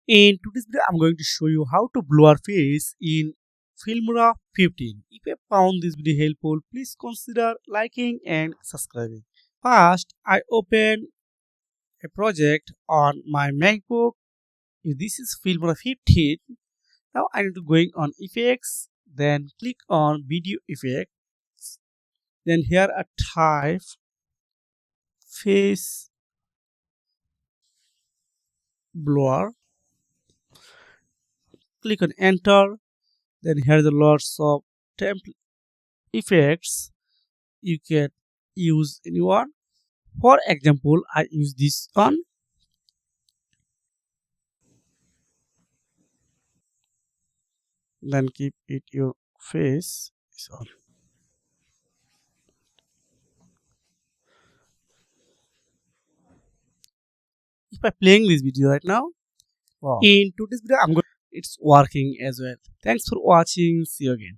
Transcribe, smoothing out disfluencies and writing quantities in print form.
In today's video, I'm going to show you how to blur face in Filmora 15. If you found this video helpful, please consider liking and subscribing. First, I open a project on my MacBook. This is Filmora 15. Now I need to going on effects, then click on video effects. Then here I type face blur. Click on enter. Then here are the lots of template effects you can use anyone. For example, I use this one. Then keep it your face is on. If I playing this video right now, wow. In today's video, it's working as well. Thanks for watching. See you again.